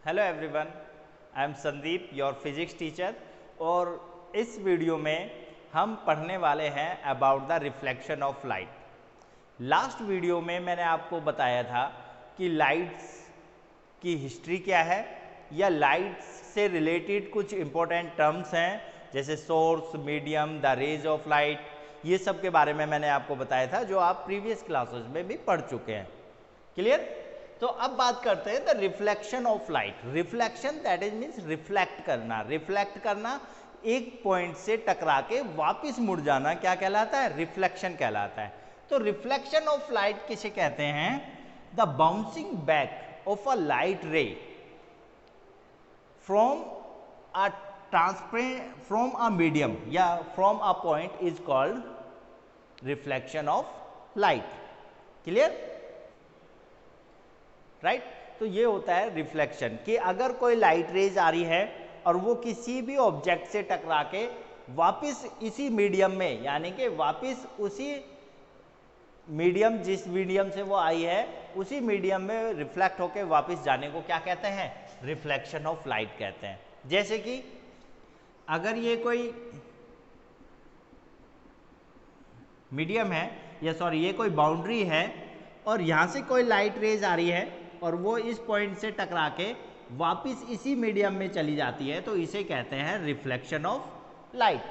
Hello everyone, I am Sandeep, your physics teacher. और इस video में हम पढ़ने वाले हैं about the reflection of light. Last video में मैंने आपको बताया था कि लाइट्स की हिस्ट्री क्या है, या लाइट्स से रिलेटेड कुछ इम्पोर्टेंट टर्म्स हैं जैसे source, medium, the rays of light, ये सब के बारे में मैंने आपको बताया था जो आप प्रीवियस क्लासेस में भी पढ़ चुके हैं। क्लियर? तो अब बात करते हैं the reflection of light. Reflection that is means reflect करना। रिफ्लेक्ट करना, एक पॉइंट से टकरा के वापिस मुड़ जाना, क्या कहलाता है? रिफ्लेक्शन कहलाता है। तो रिफ्लेक्शन ऑफ लाइट किसे कहते हैं? The bouncing back of a light ray from a transparent from a medium या from a point is called reflection of light. Clear? Right? तो ये होता है रिफ्लेक्शन कि अगर कोई लाइट रेज आ रही है और वो किसी भी ऑब्जेक्ट से टकरा के वापस इसी मीडियम में, यानी कि वापस उसी मीडियम, जिस मीडियम से वो आई है उसी मीडियम में रिफ्लेक्ट होके वापस जाने को क्या कहते हैं? रिफ्लेक्शन ऑफ लाइट कहते हैं। जैसे कि अगर ये कोई मीडियम है, या सॉरी ये कोई बाउंड्री है और यहाँ से कोई लाइट रेज आ रही है और वो इस पॉइंट से टकरा के वापिस इसी मीडियम में चली जाती है, तो इसे कहते हैं रिफ्लेक्शन ऑफ लाइट।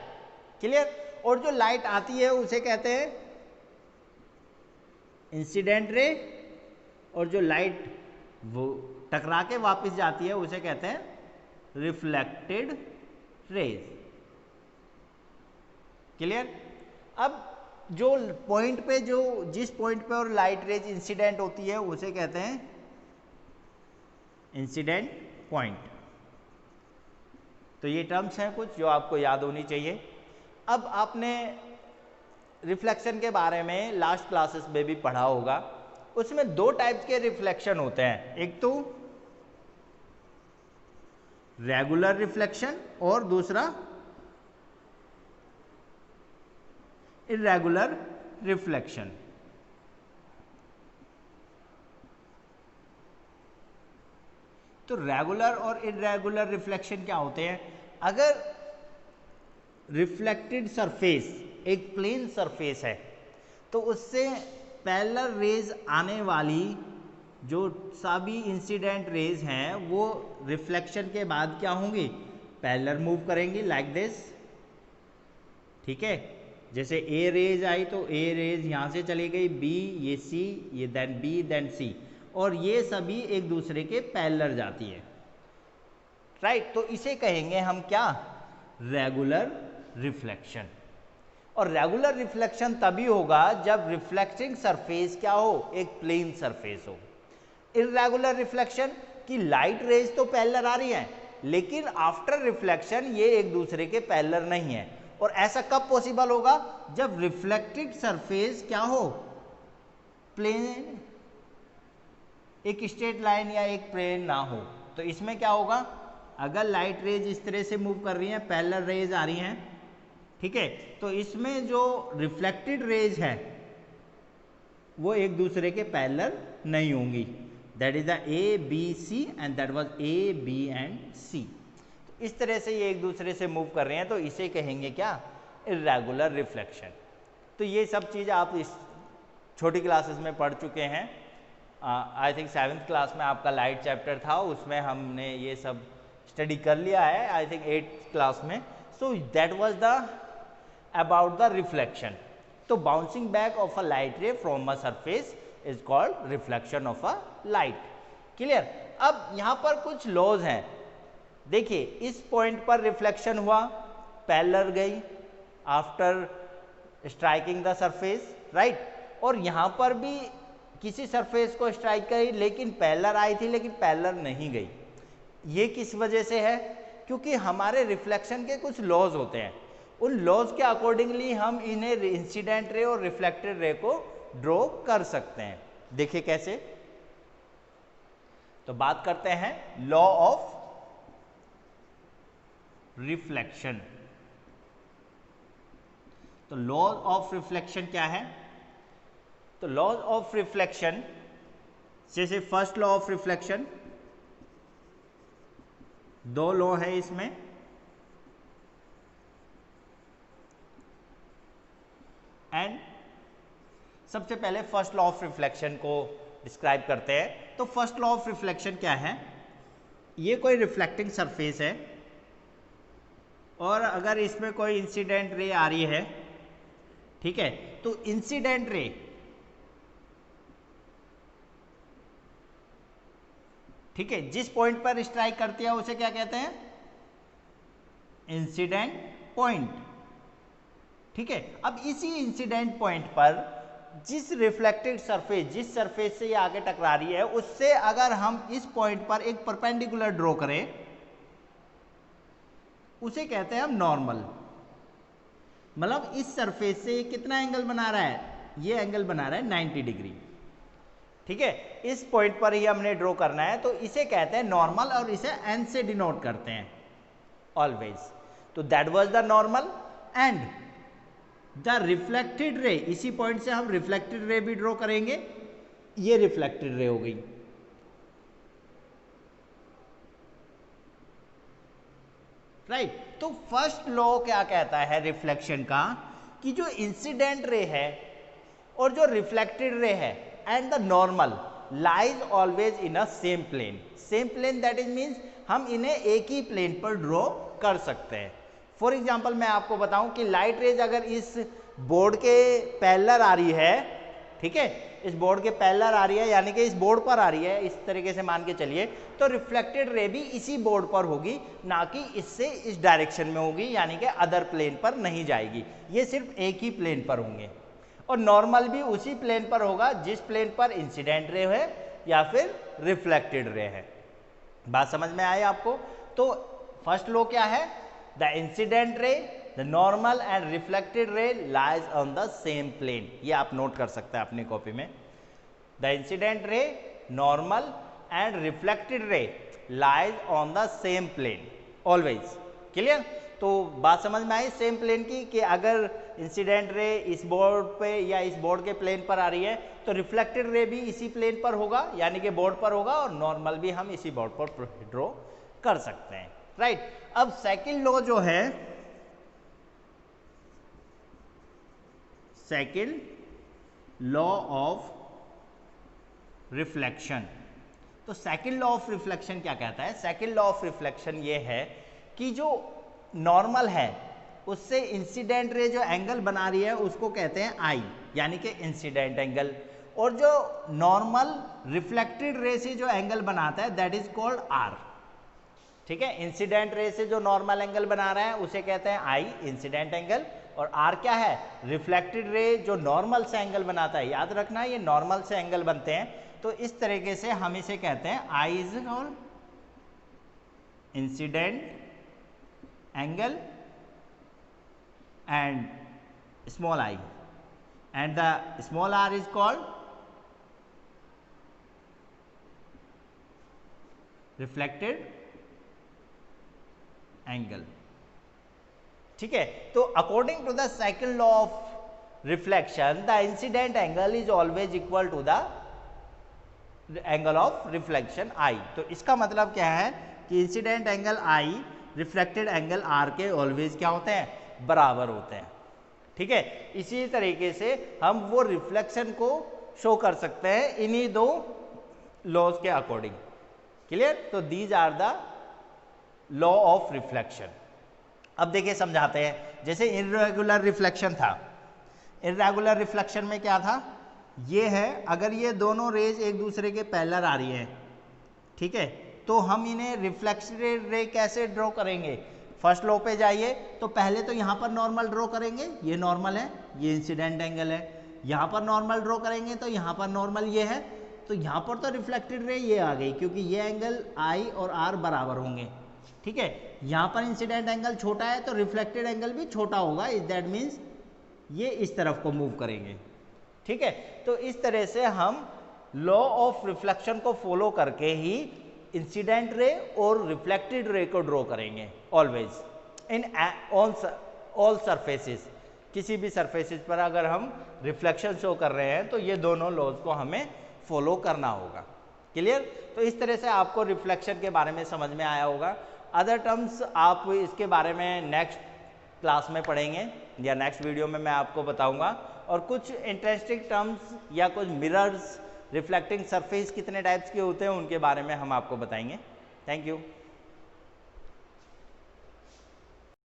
क्लियर? और जो लाइट आती है उसे कहते हैं इंसिडेंट रे, और जो लाइट वो टकरा के वापिस जाती है उसे कहते हैं रिफ्लेक्टेड रेज। क्लियर? अब जो पॉइंट पे, जो जिस पॉइंट पे और लाइट रेज इंसिडेंट होती है उसे कहते हैं इंसिडेंट पॉइंट। तो ये टर्म्स हैं कुछ जो आपको याद होनी चाहिए। अब आपने रिफ्लेक्शन के बारे में लास्ट क्लासेस में भी पढ़ा होगा। उसमें दो टाइप्स के रिफ्लेक्शन होते हैं, एक तो रेगुलर रिफ्लेक्शन और दूसरा इर्रेगुलर रिफ्लेक्शन। तो रेगुलर और इर्रेगुलर रिफ्लेक्शन क्या होते हैं? अगर रिफ्लेक्टेड सरफेस एक प्लेन सरफेस है तो उससे पैरेलल रेज आने वाली जो सभी इंसिडेंट रेज हैं वो रिफ्लेक्शन के बाद क्या होंगी? पैरेलल मूव करेंगी, लाइक दिस। ठीक है? जैसे ए रेज आई तो ए रेज यहाँ से चली गई, बी, ये सी, ये देन बी, देन सी, और ये सभी एक दूसरे के पैरेलल जाती है। राइट? तो इसे कहेंगे हम क्या? Regular reflection. और रेगुलर रिफ्लेक्शन तभी होगा जब रिफ्लेक्टिंग सरफेस क्या हो? एक प्लेन सरफेस हो। इर्रेगुलर रिफ्लेक्शन की लाइट रेज तो पैरेलल आ रही है लेकिन आफ्टर रिफ्लेक्शन ये एक दूसरे के पैरेलल नहीं है। और ऐसा कब पॉसिबल होगा? जब रिफ्लेक्टेड सरफेस क्या हो? प्लेन, एक स्ट्रेट लाइन या एक प्लेन ना हो। तो इसमें क्या होगा? अगर लाइट रेज इस तरह से मूव कर रही हैं, पैरेलल रेज आ रही हैं, ठीक है, तो इसमें जो रिफ्लेक्टेड रेज है वो एक दूसरे के पैरेलल नहीं होंगी। That is the A B C and that was A B and C. तो इस तरह से ये एक दूसरे से मूव कर रहे हैं, तो इसे कहेंगे क्या? Irregular reflection. तो ये सब चीज़ आप इस छोटी क्लासेस में पढ़ चुके हैं। आई थिंक 7th क्लास में आपका लाइट चैप्टर था, उसमें हमने ये सब स्टडी कर लिया है, आई थिंक 8th क्लास में। So that was the about the reflection. तो bouncing back of a light ray from a surface is called reflection of a light. Clear? अब यहाँ पर कुछ लॉज हैं। देखिए, इस पॉइंट पर रिफ्लेक्शन हुआ, पैरेलल गई after striking the surface, right? और यहाँ पर भी किसी सरफेस को स्ट्राइक करी लेकिन पैरेलल आई थी, लेकिन पैरेलल नहीं गई। ये किस वजह से है? क्योंकि हमारे रिफ्लेक्शन के कुछ लॉज होते हैं, उन लॉज के अकॉर्डिंगली हम इन्हें इंसिडेंट रे और रिफ्लेक्टेड रे को ड्रॉ कर सकते हैं। देखिए कैसे। तो बात करते हैं लॉ ऑफ रिफ्लेक्शन। तो लॉ ऑफ रिफ्लेक्शन क्या है? तो लॉ ऑफ रिफ्लेक्शन, जैसे फर्स्ट लॉ ऑफ रिफ्लेक्शन, दो लॉ है इसमें। एंड सबसे पहले फर्स्ट लॉ ऑफ रिफ्लेक्शन को डिस्क्राइब करते हैं। तो फर्स्ट लॉ ऑफ रिफ्लेक्शन क्या है? ये कोई रिफ्लेक्टिंग सरफेस है और अगर इसमें कोई इंसिडेंट रे आ रही है, ठीक है, तो इंसिडेंट रे ठीक है जिस पॉइंट पर स्ट्राइक करती है उसे क्या कहते हैं? Incident point. ठीक है, अब इसी इंसिडेंट पॉइंट पर जिस रिफ्लेक्टेड सरफेस, जिस सरफेस से ये आगे टकरा रही है, उससे अगर हम इस पॉइंट पर एक परपेंडिकुलर ड्रॉ करें, उसे कहते हैं हम नॉर्मल। मतलब इस सरफेस से कितना एंगल बना रहा है? ये एंगल बना रहा है 90 डिग्री। ठीक है, इस पॉइंट पर ही हमने ड्रॉ करना है, तो इसे कहते हैं नॉर्मल और इसे n से डिनोट करते हैं ऑलवेज। तो that was the normal and the reflected ray, इसी पॉइंट से हम रिफ्लेक्टेड रे भी ड्रॉ करेंगे। ये रिफ्लेक्टेड रे हो गई। राइट, तो फर्स्ट लॉ क्या कहता है रिफ्लेक्शन का? कि जो इंसिडेंट रे है और जो रिफ्लेक्टेड रे है and the normal lies always in a same plane. Same plane that is means हम इन्हें एक ही प्लेन पर ड्रॉ कर सकते हैं। फॉर एग्जाम्पल मैं आपको बताऊं कि लाइट रेज अगर इस बोर्ड के पैरेलल आ रही है, ठीक है, इस बोर्ड के पैरेलल आ रही है, यानी कि इस बोर्ड पर आ रही है, इस तरीके से मान के चलिए, तो रिफ्लेक्टेड रे भी इसी बोर्ड पर होगी, ना कि इससे इस डायरेक्शन में होगी, यानी कि अदर प्लेन पर नहीं जाएगी। ये सिर्फ एक ही प्लेन पर होंगे। और नॉर्मल भी उसी प्लेन पर होगा जिस प्लेन पर इंसिडेंट रे है या फिर रिफ्लेक्टेड रे है। बात समझ में आई आपको? तो फर्स्ट लॉ क्या है? The incident ray, the normal and reflected ray lies on the same plane. ये आप नोट कर सकते हैं अपनी कॉपी में। The incident ray, normal and reflected ray lies on the same plane always. Clear? तो बात समझ में आई सेम प्लेन की, कि अगर इंसिडेंट रे इस बोर्ड पे या इस बोर्ड के प्लेन पर आ रही है, तो रिफ्लेक्टेड रे भी इसी प्लेन पर होगा, यानी कि बोर्ड पर होगा, और नॉर्मल भी हम इसी बोर्ड पर ड्रॉ कर सकते हैं। राइट, अब सेकंड लॉ जो है, सेकंड लॉ ऑफ रिफ्लेक्शन। तो सेकंड लॉ ऑफ रिफ्लेक्शन क्या कहता है? सेकंड लॉ ऑफ रिफ्लेक्शन ये है कि जो नॉर्मल है उससे इंसिडेंट रे जो एंगल बना रही है उसको कहते हैं आई, यानी कि इंसिडेंट एंगल, और जो नॉर्मल रिफ्लेक्टेड रे से जो एंगल बनाता है दैट इज कॉल्ड आर। ठीक है, इंसिडेंट रे से जो नॉर्मल एंगल बना रहा है उसे कहते हैं आई, इंसिडेंट एंगल, और आर क्या है? रिफ्लेक्टेड रे जो नॉर्मल से एंगल बनाता है। याद रखना ये नॉर्मल से एंगल बनते हैं, तो इस तरीके से हम इसे कहते हैं I is called incident angle and small I, and the small r is called reflected angle। ठीक है, तो according to the second law of reflection the incident angle is always equal to the angle of reflection i. तो इसका मतलब क्या है कि incident angle i reflected angle r के ऑलवेज क्या होते हैं? बराबर होते हैं। ठीक है, इसी तरीके से हम वो रिफ्लेक्शन को शो कर सकते हैं इन्हीं दो लॉज के अकॉर्डिंग। क्लियर? तो these are the law of reflection. अब देखिए समझाते हैं। जैसे इर्रेगुलर रिफ्लेक्शन था, इर्रेगुलर रिफ्लेक्शन में क्या था? ये है, अगर ये दोनों रेज एक दूसरे के पैरेलल आ रही हैं, ठीक है, तो हम इन्हें रिफ्लेक्टेड रे कैसे ड्रॉ करेंगे? फर्स्ट लॉ पे जाइए, तो पहले तो यहाँ पर नॉर्मल ड्रॉ करेंगे, ये नॉर्मल है, ये इंसिडेंट एंगल है। यहाँ पर नॉर्मल ड्रॉ करेंगे तो यहाँ पर नॉर्मल ये है, तो यहाँ पर तो रिफ्लेक्टेड रे ये आ गई, क्योंकि ये एंगल आई और आर बराबर होंगे। ठीक है, यहाँ पर इंसिडेंट एंगल छोटा है तो रिफ्लेक्टेड एंगल भी छोटा होगा, दैट मीन्स ये इस तरफ को मूव करेंगे। ठीक है, तो इस तरह से हम लॉ ऑफ रिफ्लेक्शन को फॉलो करके ही इंसिडेंट रे और रिफ्लेक्टेड रे को ड्रॉ करेंगे ऑलवेज इन ऑल सरफेसेस। किसी भी सरफेसेस पर अगर हम रिफ्लेक्शन शो कर रहे हैं तो ये दोनों लॉज को हमें फॉलो करना होगा। क्लियर? तो इस तरह से आपको रिफ्लेक्शन के बारे में समझ में आया होगा। अदर टर्म्स आप इसके बारे में नेक्स्ट क्लास में पढ़ेंगे या नेक्स्ट वीडियो में मैं आपको बताऊंगा। और कुछ इंटरेस्टिंग टर्म्स या कुछ मिरर्स, रिफ्लेक्टिंग सरफेस कितने टाइप्स के होते हैं उनके बारे में हम आपको बताएंगे। Thank you.